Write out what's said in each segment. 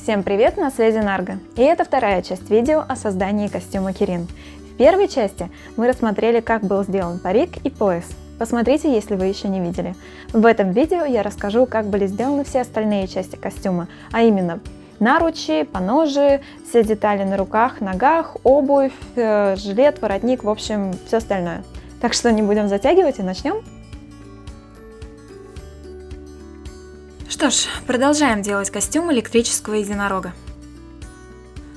Всем привет, на связи Нарго. И это вторая часть видео о создании костюма Кирин. В первой части мы рассмотрели, как был сделан парик и пояс. Посмотрите, если вы еще не видели. В этом видео я расскажу, как были сделаны все остальные части костюма, а именно наручи, поножи, все детали на руках, ногах, обувь, жилет, воротник, в общем, все остальное. Так что не будем затягивать и начнем. Что ж, продолжаем делать костюм электрического единорога.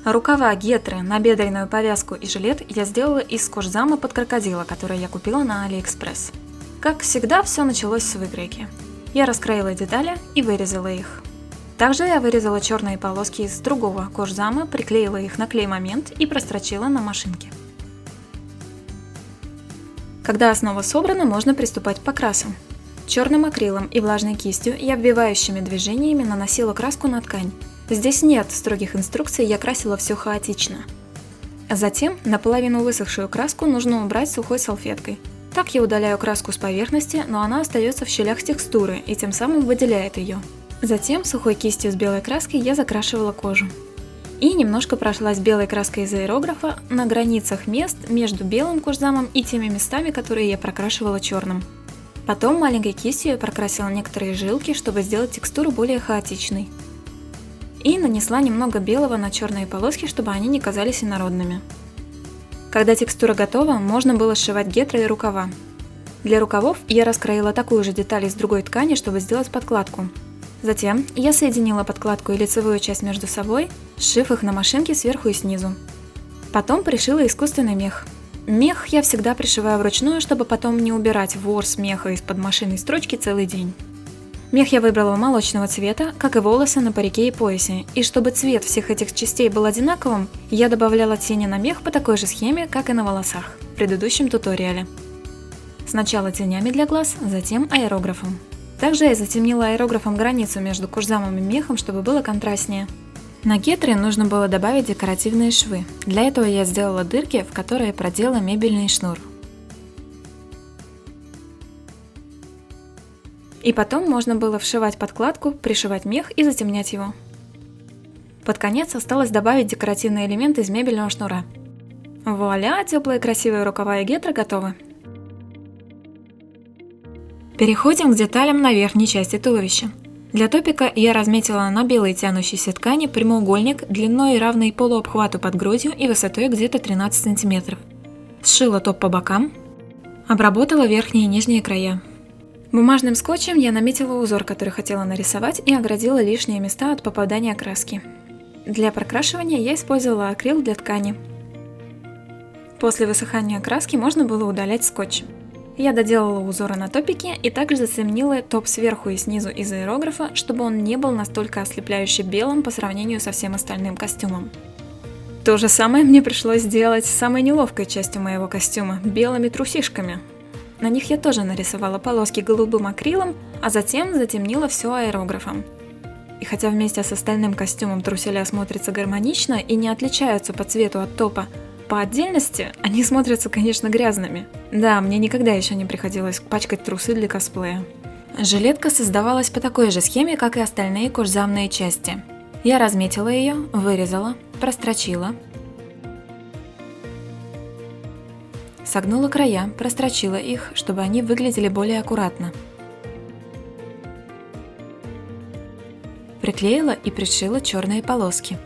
Рукава, гетры, набедренную повязку и жилет я сделала из кожзама под крокодила, который я купила на AliExpress. Как всегда, все началось с выкройки. Я раскроила детали и вырезала их. Также я вырезала черные полоски из другого кожзама, приклеила их на клей-момент и прострочила на машинке. Когда основа собрана, можно приступать к покрасам. Черным акрилом и влажной кистью я обвивающими движениями наносила краску на ткань. Здесь нет строгих инструкций, я красила все хаотично. Затем наполовину высохшую краску нужно убрать сухой салфеткой. Так я удаляю краску с поверхности, но она остается в щелях текстуры и тем самым выделяет ее. Затем сухой кистью с белой краской я закрашивала кожу. И немножко прошлась белой краской из аэрографа на границах мест между белым кожзамом и теми местами, которые я прокрашивала черным. Потом маленькой кистью я прокрасила некоторые жилки, чтобы сделать текстуру более хаотичной. И нанесла немного белого на черные полоски, чтобы они не казались инородными. Когда текстура готова, можно было сшивать гетры и рукава. Для рукавов я раскроила такую же деталь из другой ткани, чтобы сделать подкладку. Затем я соединила подкладку и лицевую часть между собой, сшив их на машинке сверху и снизу. Потом пришила искусственный мех. Мех я всегда пришиваю вручную, чтобы потом не убирать ворс меха из-под машинной строчки целый день. Мех я выбрала молочного цвета, как и волосы на парике и поясе, и чтобы цвет всех этих частей был одинаковым, я добавляла тени на мех по такой же схеме, как и на волосах, в предыдущем туториале. Сначала тенями для глаз, затем аэрографом. Также я затемнила аэрографом границу между кожзамом и мехом, чтобы было контрастнее. На гетры нужно было добавить декоративные швы. Для этого я сделала дырки, в которые продела мебельный шнур. И потом можно было вшивать подкладку, пришивать мех и затемнять его. Под конец осталось добавить декоративный элемент из мебельного шнура. Вуаля, теплые красивые рукава и гетры готовы. Переходим к деталям на верхней части туловища. Для топика я разметила на белой тянущейся ткани прямоугольник длиной равной полуобхвату под грудью и высотой где-то 13 см. Сшила топ по бокам, обработала верхние и нижние края. Бумажным скотчем я наметила узор, который хотела нарисовать, и оградила лишние места от попадания краски. Для прокрашивания я использовала акрил для ткани. После высыхания краски можно было удалять скотч. Я доделала узоры на топике и также затемнила топ сверху и снизу из аэрографа, чтобы он не был настолько ослепляюще белым по сравнению со всем остальным костюмом. То же самое мне пришлось сделать с самой неловкой частью моего костюма – белыми трусишками. На них я тоже нарисовала полоски голубым акрилом, а затем затемнила все аэрографом. И хотя вместе с остальным костюмом труселя смотрятся гармонично и не отличаются по цвету от топа, по отдельности они смотрятся, конечно, грязными. Да, мне никогда еще не приходилось пачкать трусы для косплея. Жилетка создавалась по такой же схеме, как и остальные кожзамные части. Я разметила ее, вырезала, прострочила, согнула края, прострочила их, чтобы они выглядели более аккуратно. Приклеила и пришила черные полоски.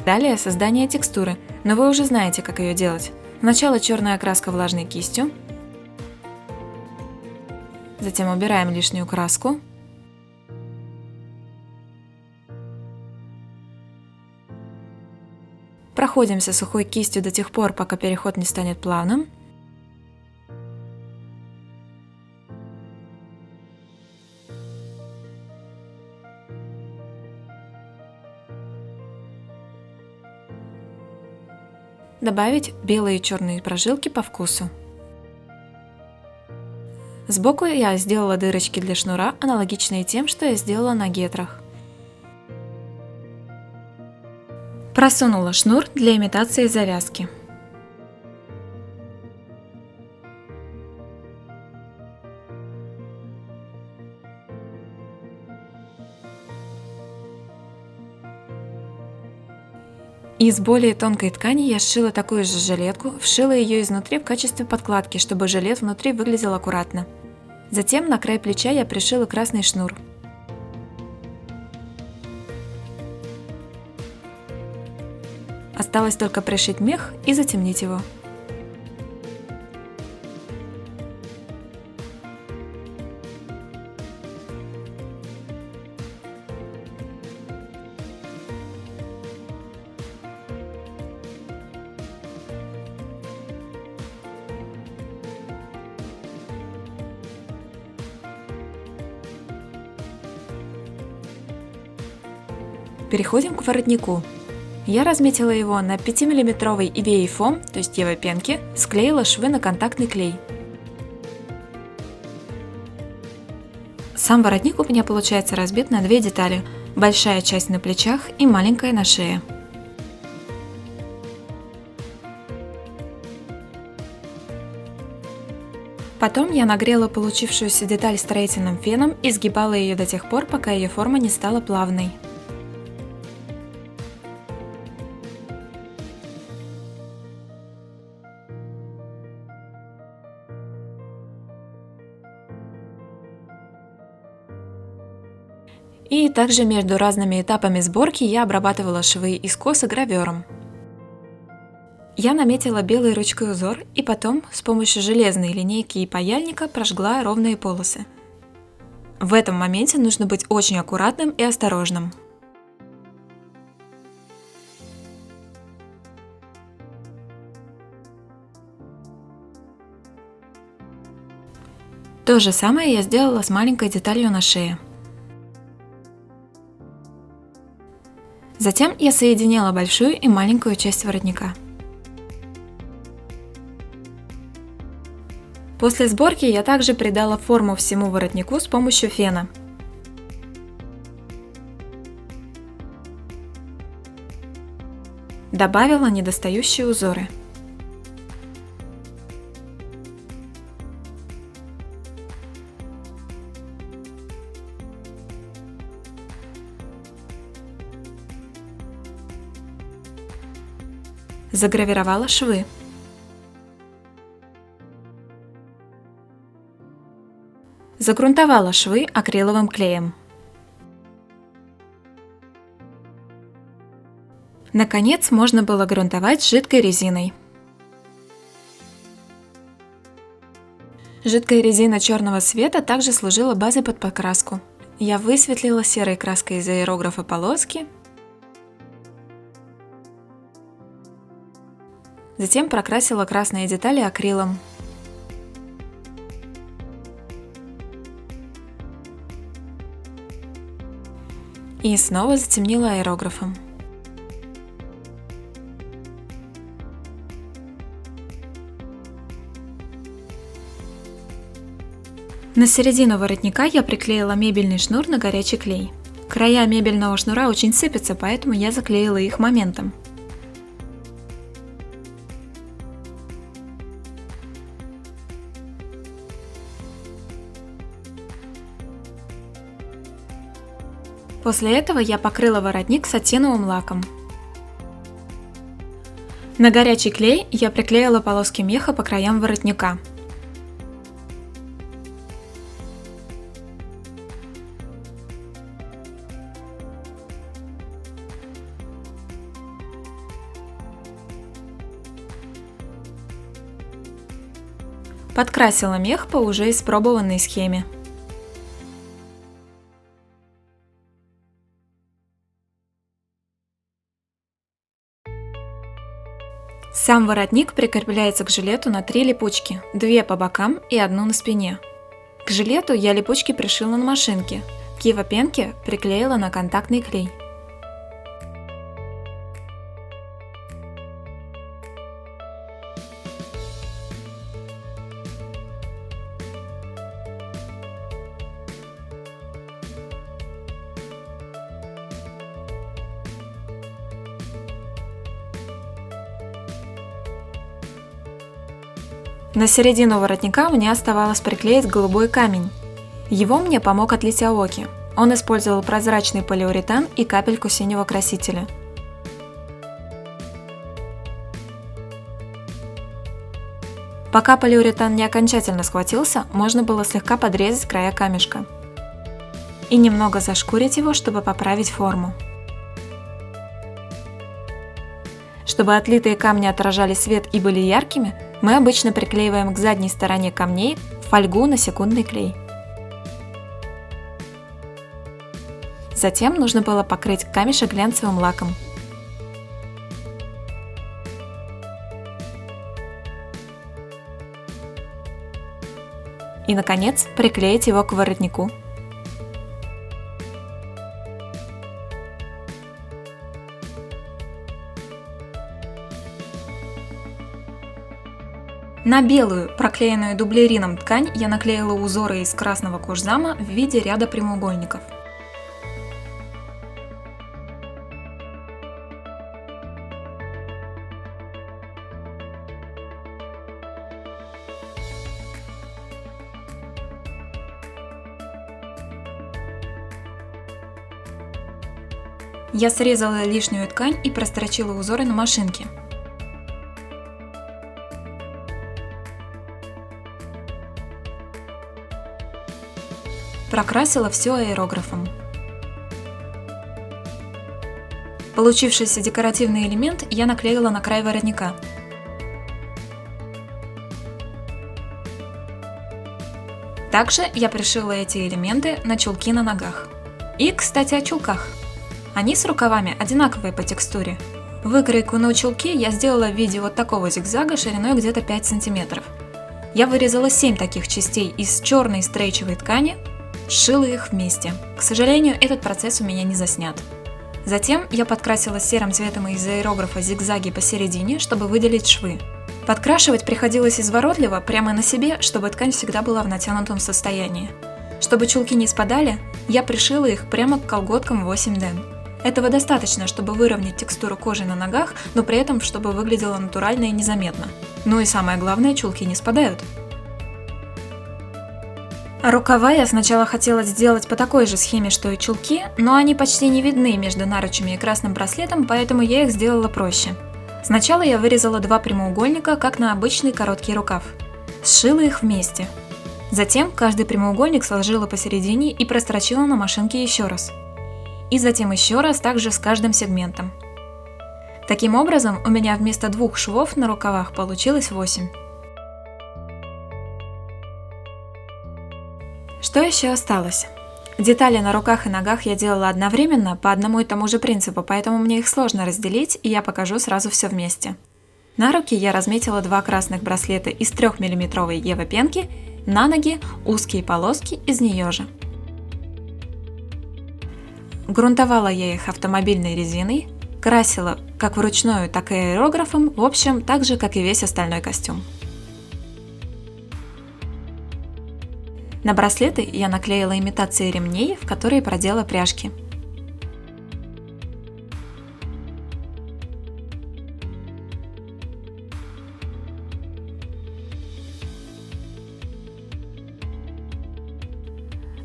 Далее создание текстуры, но вы уже знаете, как ее делать. Сначала черная краска влажной кистью, затем убираем лишнюю краску, проходимся сухой кистью до тех пор, пока переход не станет плавным. Добавить белые и черные прожилки по вкусу. Сбоку я сделала дырочки для шнура, аналогичные тем, что я сделала на гетрах. Просунула шнур для имитации завязки. Из более тонкой ткани я сшила такую же жилетку, вшила ее изнутри в качестве подкладки, чтобы жилет внутри выглядел аккуратно. Затем на край плеча я пришила красный шнур. Осталось только пришить мех и затемнить его. Переходим к воротнику. Я разметила его на 5-мм EVA фом, то есть EVA пенки, склеила швы на контактный клей. Сам воротник у меня получается разбит на две детали, большая часть на плечах и маленькая на шее. Потом я нагрела получившуюся деталь строительным феном и сгибала ее до тех пор, пока ее форма не стала плавной. И также между разными этапами сборки я обрабатывала швы и скосы гравером. Я наметила белой ручкой узор и потом с помощью железной линейки и паяльника прожгла ровные полосы. В этом моменте нужно быть очень аккуратным и осторожным. То же самое я сделала с маленькой деталью на шее. Затем я соединила большую и маленькую часть воротника. После сборки я также придала форму всему воротнику с помощью фена. Добавила недостающие узоры. Загравировала швы. Загрунтовала швы акриловым клеем. Наконец можно было грунтовать жидкой резиной. Жидкая резина черного цвета также служила базой под покраску. Я высветлила серой краской из аэрографа полоски. Затем прокрасила красные детали акрилом. И снова затемнила аэрографом. На середину воротника я приклеила мебельный шнур на горячий клей. Края мебельного шнура очень сыпятся, поэтому я заклеила их моментом. После этого я покрыла воротник сатиновым лаком. На горячий клей я приклеила полоски меха по краям воротника. Подкрасила мех по уже испробованной схеме. Сам воротник прикрепляется к жилету на 3 липучки, 2 по бокам и 1 на спине. К жилету я липучки пришила на машинке, к EVA пенке приклеила на контактный клей. На середину воротника мне оставалось приклеить голубой камень. Его мне помог отлить Аоки. Он использовал прозрачный полиуретан и капельку синего красителя. Пока полиуретан не окончательно схватился, можно было слегка подрезать края камешка и немного зашкурить его, чтобы поправить форму. Чтобы отлитые камни отражали свет и были яркими, мы обычно приклеиваем к задней стороне камней фольгу на секундный клей. Затем нужно было покрыть камешек глянцевым лаком. И, наконец, приклеить его к воротнику. На белую, проклеенную дублерином ткань я наклеила узоры из красного кожзама в виде ряда прямоугольников. Я срезала лишнюю ткань и прострочила узоры на машинке. Прокрасила все аэрографом. Получившийся декоративный элемент я наклеила на край воротника. Также я пришила эти элементы на чулки на ногах. И, кстати, о чулках. Они с рукавами одинаковые по текстуре. Выкройку на чулки я сделала в виде вот такого зигзага шириной где-то 5 см. Я вырезала 7 таких частей из черной стрейчевой ткани, сшила их вместе. К сожалению, этот процесс у меня не заснят. Затем я подкрасила серым цветом из аэрографа зигзаги посередине, чтобы выделить швы. Подкрашивать приходилось изворотливо, прямо на себе, чтобы ткань всегда была в натянутом состоянии. Чтобы чулки не спадали, я пришила их прямо к колготкам 8D. Этого достаточно, чтобы выровнять текстуру кожи на ногах, но при этом, чтобы выглядело натурально и незаметно. Ну и самое главное, чулки не спадают. Рукава я сначала хотела сделать по такой же схеме, что и чулки, но они почти не видны между наручами и красным браслетом, поэтому я их сделала проще. Сначала я вырезала 2 прямоугольника, как на обычный короткий рукав. Сшила их вместе. Затем каждый прямоугольник сложила посередине и прострочила на машинке еще раз. И затем еще раз, также с каждым сегментом. Таким образом, у меня вместо 2 швов на рукавах получилось 8. Что еще осталось? Детали на руках и ногах я делала одновременно по одному и тому же принципу, поэтому мне их сложно разделить, и я покажу сразу все вместе. На руки я разметила 2 красных браслета из 3-мм Ева пенки, на ноги узкие полоски из нее же. Грунтовала я их автомобильной резиной, красила как вручную, так и аэрографом, в общем, так же, как и весь остальной костюм. На браслеты я наклеила имитации ремней, в которые продела пряжки.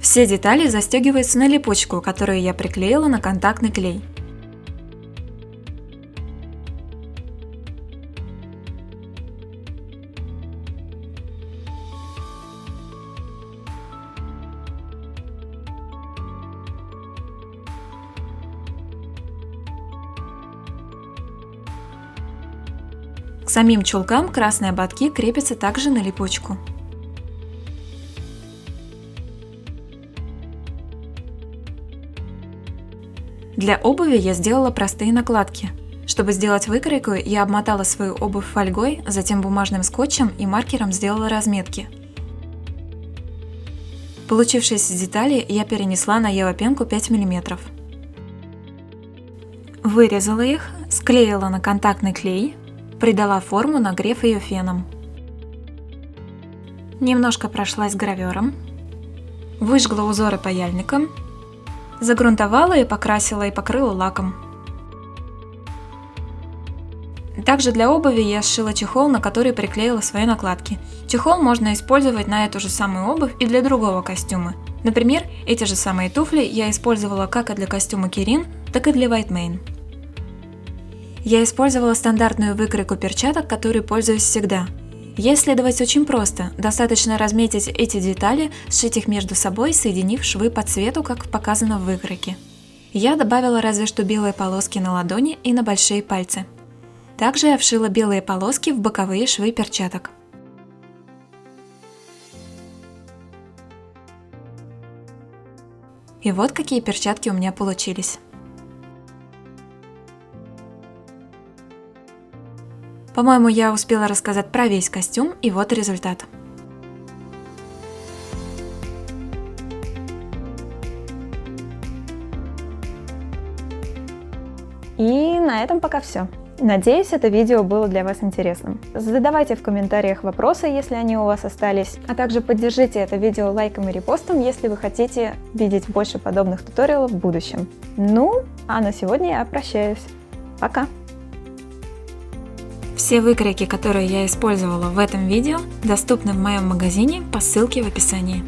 Все детали застегиваются на липучку, которую я приклеила на контактный клей. К самим чулкам красные ободки крепятся также на липучку. Для обуви я сделала простые накладки. Чтобы сделать выкройку, я обмотала свою обувь фольгой, затем бумажным скотчем и маркером сделала разметки. Получившиеся детали я перенесла на Ева пенку 5 мм. Вырезала их, склеила на контактный клей, придала форму, нагрев ее феном. Немножко прошлась гравером, выжгла узоры паяльником, загрунтовала и покрасила и покрыла лаком. Также для обуви я сшила чехол, на который приклеила свои накладки. Чехол можно использовать на эту же самую обувь и для другого костюма. Например, эти же самые туфли я использовала как и для костюма Кирин, так и для White Mane. Я использовала стандартную выкройку перчаток, которой пользуюсь всегда. Ей следовать очень просто, достаточно разметить эти детали, сшить их между собой, соединив швы по цвету, как показано в выкройке. Я добавила разве что белые полоски на ладони и на большие пальцы. Также я вшила белые полоски в боковые швы перчаток. И вот какие перчатки у меня получились. По-моему, я успела рассказать про весь костюм, и вот результат. И на этом пока все. Надеюсь, это видео было для вас интересным. Задавайте в комментариях вопросы, если они у вас остались, а также поддержите это видео лайком и репостом, если вы хотите видеть больше подобных туториалов в будущем. Ну, а на сегодня я прощаюсь. Пока! Все выкройки, которые я использовала в этом видео, доступны в моем магазине по ссылке в описании.